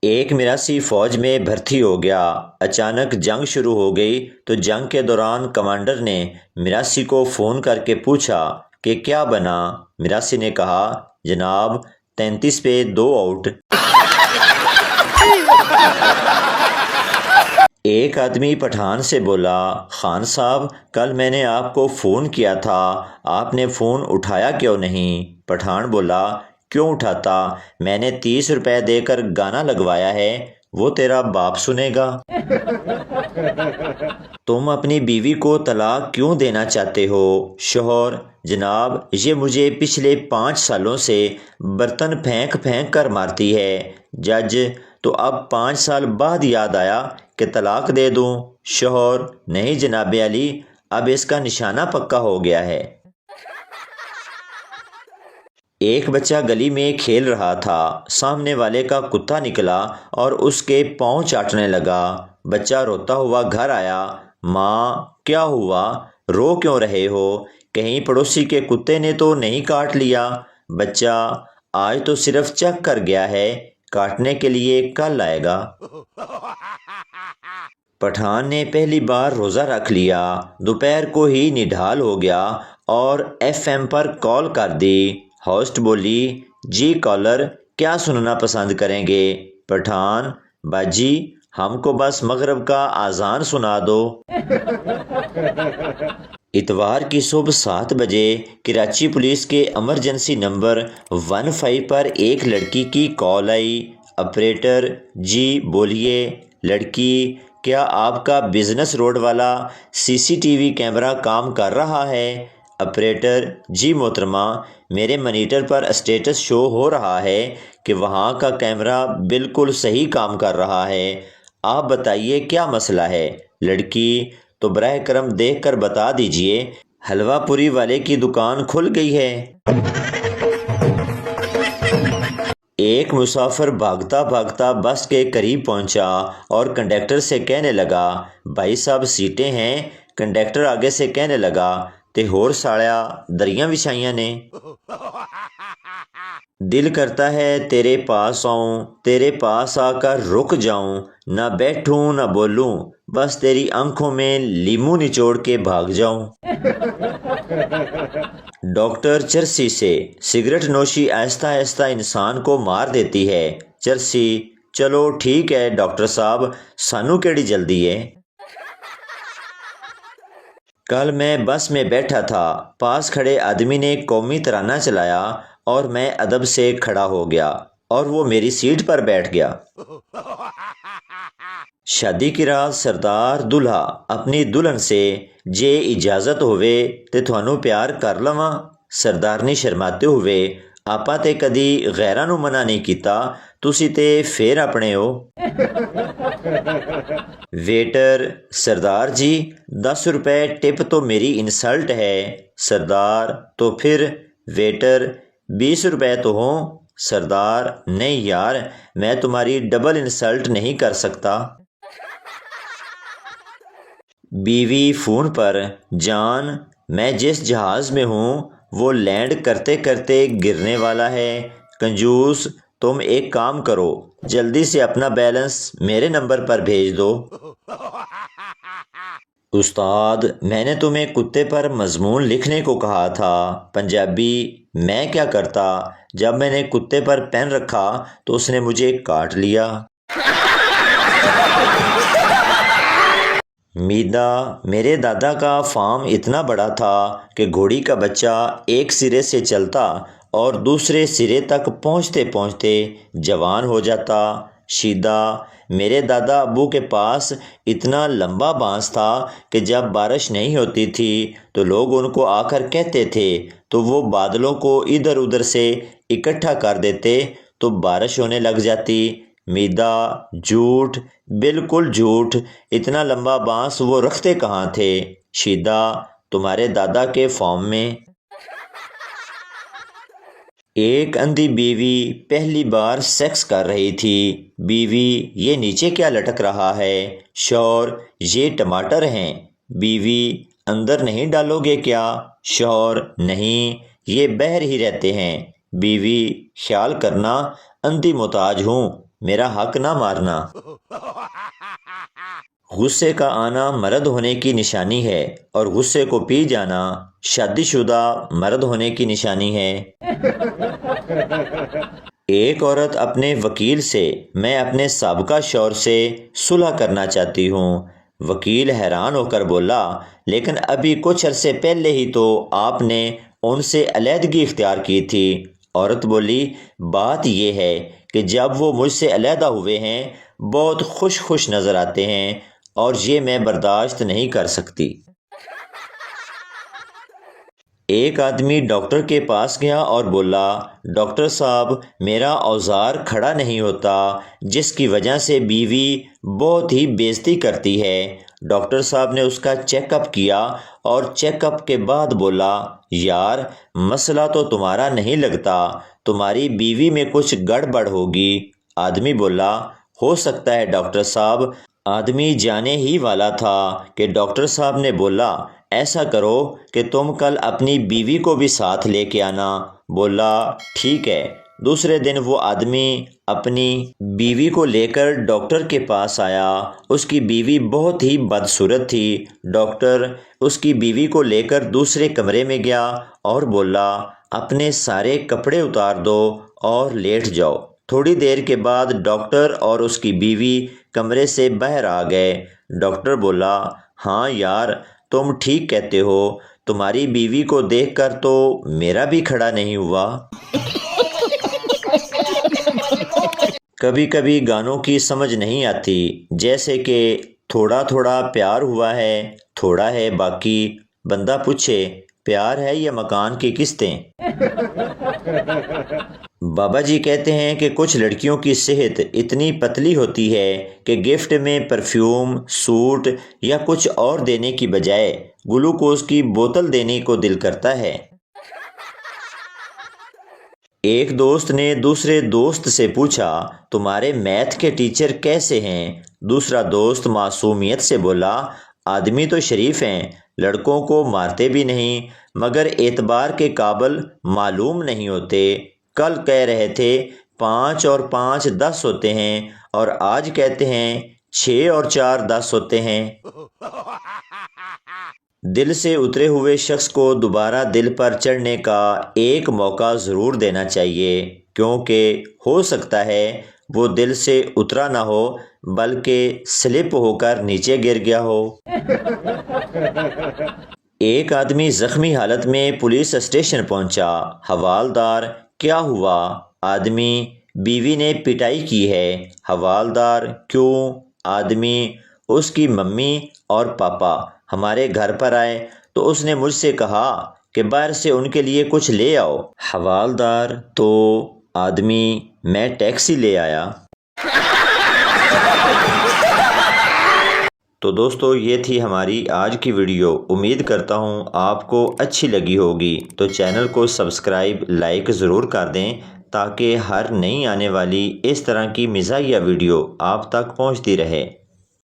ایک میراثی فوج میں بھرتی ہو گیا۔ اچانک جنگ شروع ہو گئی تو جنگ کے دوران کمانڈر نے میراثی کو فون کر کے پوچھا کہ کیا بنا۔ میراثی نے کہا، جناب 33 پہ 2 آؤٹ۔ ایک آدمی پٹھان سے بولا، خان صاحب کل میں نے آپ کو فون کیا تھا، آپ نے فون اٹھایا کیوں نہیں؟ پٹھان بولا، کیوں اٹھاتا، میں نے 30 روپے دے کر گانا لگوایا ہے، وہ تیرا باپ سنے گا۔ تم اپنی بیوی کو طلاق کیوں دینا چاہتے ہو؟ شوہر، جناب یہ مجھے پچھلے 5 سالوں سے برتن پھینک پھینک کر مارتی ہے۔ جج، تو اب 5 سال بعد یاد آیا کہ طلاق دے دوں؟ شوہر، نہیں جناب علی، اب اس کا نشانہ پکا ہو گیا ہے۔ ایک بچہ گلی میں کھیل رہا تھا، سامنے والے کا کتا نکلا اور اس کے پاؤں چاٹنے لگا۔ بچہ روتا ہوا گھر آیا، ماں کیا ہوا، رو کیوں رہے ہو، کہیں پڑوسی کے کتے نے تو نہیں کاٹ لیا؟ بچہ، آج تو صرف چکھ کر گیا ہے، کاٹنے کے لیے کل آئے گا۔ پٹھان نے پہلی بار روزہ رکھ لیا، دوپہر کو ہی نڈھال ہو گیا اور FM پر کال کر دی۔ ہوسٹ بولی، جی کالر کیا سننا پسند کریں گے؟ پٹھان، باجی ہم کو بس مغرب کا اذان سنا دو۔ اتوار کی صبح 7 بجے کراچی پولیس کے ایمرجنسی نمبر 15 پر ایک لڑکی کی کال آئی۔ آپریٹر، جی بولیے۔ لڑکی، کیا آپ کا بزنس روڈ والا CCTV کیمرہ کام کر رہا ہے؟ آپریٹر، جی محترمہ، میرے مانیٹر پر اسٹیٹس شو ہو رہا ہے کہ وہاں کا کیمرہ بالکل صحیح کام کر رہا ہے، آپ بتائیے کیا مسئلہ ہے؟ لڑکی، تو براہ کرم دیکھ کر بتا دیجئے، حلوہ پوری والے کی دکان کھل گئی ہے؟ ایک مسافر بھاگتا بھاگتا بس کے قریب پہنچا اور کنڈکٹر سے کہنے لگا، بھائی صاحب سیٹیں ہیں؟ کنڈکٹر آگے سے کہنے لگا، تے ہور ساڑیا دریاں وچھائیاں نے۔ دل کرتا ہے تیرے پاس آؤں، تیرے پاس آ کر رک جاؤں، نہ بیٹھوں نہ بولوں، بس تیری آنکھوں میں لیموں نچوڑ کے بھاگ جاؤں۔ ڈاکٹر چرسی سے، سگریٹ نوشی آہستہ آہستہ انسان کو مار دیتی ہے۔ چرسی، چلو ٹھیک ہے ڈاکٹر صاحب، سانو کیڑی جلدی ہے؟ کل میں بس میں بیٹھا تھا، پاس کھڑے آدمی نے قومی ترانہ چلایا اور میں ادب سے کھڑا ہو گیا اور وہ میری سیٹ پر بیٹھ گیا۔ شادی کی رات سردار دلہا اپنی دلہن سے، جے اجازت ہوئے تے تھانوں پیار کر لواں؟ سردارنی شرماتے ہوئے، آپا تے کدی غیراں نو منع نہیں کیتا، تسی تے پھر اپنے ہو۔ ویٹر، سردار جی 10 روپے ٹپ تو میری انسلٹ ہے۔ سردار، تو پھر؟ ویٹر، 20 روپے تو ہوں۔ سردار، نہیں یار، میں تمہاری ڈبل انسلٹ نہیں کر سکتا۔ بیوی فون پر، جان میں جس جہاز میں ہوں وہ لینڈ کرتے کرتے گرنے والا ہے، کنجوس تم ایک کام کرو، جلدی سے اپنا بیلنس میرے نمبر پر بھیج دو۔ استاد، میں نے تمہیں کتے پر مضمون لکھنے کو کہا تھا۔ پنجابی، میں کیا کرتا، جب میں نے کتے پر پین رکھا تو اس نے مجھے کاٹ لیا۔ میدا، میرے دادا کا فارم اتنا بڑا تھا کہ گھوڑی کا بچہ ایک سرے سے چلتا اور دوسرے سرے تک پہنچتے پہنچتے جوان ہو جاتا۔ شیدہ، میرے دادا ابو کے پاس اتنا لمبا بانس تھا کہ جب بارش نہیں ہوتی تھی تو لوگ ان کو آ کر کہتے تھے تو وہ بادلوں کو ادھر ادھر سے اکٹھا کر دیتے تو بارش ہونے لگ جاتی۔ میدا، جھوٹ، بالکل جھوٹ، اتنا لمبا بانس وہ رکھتے کہاں تھے؟ شیدہ، تمہارے دادا کے فارم میں۔ ایک اندھی بیوی پہلی بار سیکس کر رہی تھی۔ بیوی، یہ نیچے کیا لٹک رہا ہے؟ شوہر، یہ ٹماٹر ہیں۔ بیوی، اندر نہیں ڈالو گے کیا؟ شوہر، نہیں، یہ باہر ہی رہتے ہیں۔ بیوی، خیال کرنا اندھی محتاج ہوں، میرا حق نہ مارنا۔ غصے کا آنا مرد ہونے کی نشانی ہے اور غصے کو پی جانا شادی شدہ مرد ہونے کی نشانی ہے۔ ایک عورت اپنے وکیل سے میں اپنے سابقہ شوہر سے صلح کرنا چاہتی ہوں۔ وکیل حیران ہو کر بولا، لیکن ابھی کچھ عرصے پہلے ہی تو آپ نے ان سے علیحدگی اختیار کی تھی۔ عورت بولی، بات یہ ہے کہ جب وہ مجھ سے علیحدہ ہوئے ہیں بہت خوش نظر آتے ہیں اور یہ میں برداشت نہیں کر سکتی۔ ایک آدمی ڈاکٹر کے پاس گیا اور بولا، ڈاکٹر صاحب میرا اوزار کھڑا نہیں ہوتا جس کی وجہ سے بیوی بہت ہی بےعزتی کرتی ہے۔ ڈاکٹر صاحب نے اس کا چیک اپ کیا اور چیک اپ کے بعد بولا، یار مسئلہ تو تمہارا نہیں لگتا، تمہاری بیوی میں کچھ گڑبڑ ہوگی۔ آدمی بولا، ہو سکتا ہے ڈاکٹر صاحب۔ آدمی جانے ہی والا تھا کہ ڈاکٹر صاحب نے بولا، ایسا کرو کہ تم کل اپنی بیوی کو بھی ساتھ لے کے آنا۔ بولا، ٹھیک ہے۔ دوسرے دن وہ آدمی اپنی بیوی کو لے کر ڈاکٹر کے پاس آیا۔ اس کی بیوی بہت ہی بدصورت تھی۔ ڈاکٹر اس کی بیوی کو لے کر دوسرے کمرے میں گیا اور بولا، اپنے سارے کپڑے اتار دو اور لیٹ جاؤ۔ تھوڑی دیر کے بعد ڈاکٹر اور اس کی بیوی کمرے سے باہر آ گئے۔ ڈاکٹر بولا، ہاں یار تم ٹھیک کہتے ہو، تمہاری بیوی کو دیکھ کر تو میرا بھی کھڑا نہیں ہوا۔ کبھی کبھی گانوں کی سمجھ نہیں آتی، جیسے کہ تھوڑا تھوڑا پیار ہوا ہے، تھوڑا ہے باقی۔ بندہ پوچھے، پیار ہے یا مکان کی قسطیں؟ بابا جی کہتے ہیں کہ کچھ لڑکیوں کی صحت اتنی پتلی ہوتی ہے کہ گفٹ میں پرفیوم، سوٹ یا کچھ اور دینے کی بجائے گلوکوز کی بوتل دینے کو دل کرتا ہے۔ ایک دوست نے دوسرے دوست سے پوچھا، تمہارے میتھ کے ٹیچر کیسے ہیں؟ دوسرا دوست معصومیت سے بولا، آدمی تو شریف ہیں، لڑکوں کو مارتے بھی نہیں، مگر اعتبار کے قابل معلوم نہیں ہوتے۔ کل کہہ رہے تھے 5 اور 5 10 ہوتے ہیں اور آج کہتے ہیں 6 اور 4 10 ہوتے ہیں۔ دل سے اترے ہوئے شخص کو دوبارہ دل پر چڑھنے کا ایک موقع ضرور دینا چاہیے، کیونکہ ہو سکتا ہے وہ دل سے اترا نہ ہو بلکہ سلپ ہو کر نیچے گر گیا ہو۔ ایک آدمی زخمی حالت میں پولیس اسٹیشن پہنچا۔ حوالدار، کیا ہوا؟ آدمی، بیوی نے پٹائی کی ہے۔ حوالدار، کیوں؟ آدمی، اس کی ممی اور پاپا ہمارے گھر پر آئے تو اس نے مجھ سے کہا کہ باہر سے ان کے لیے کچھ لے آؤ۔ حوالدار، تو؟ آدمی، میں ٹیکسی لے آیا۔ تو دوستو یہ تھی ہماری آج کی ویڈیو۔ امید کرتا ہوں آپ کو اچھی لگی ہوگی، تو چینل کو سبسکرائب، لائک ضرور کر دیں تاکہ ہر نئی آنے والی اس طرح کی مزاحیہ ویڈیو آپ تک پہنچتی رہے۔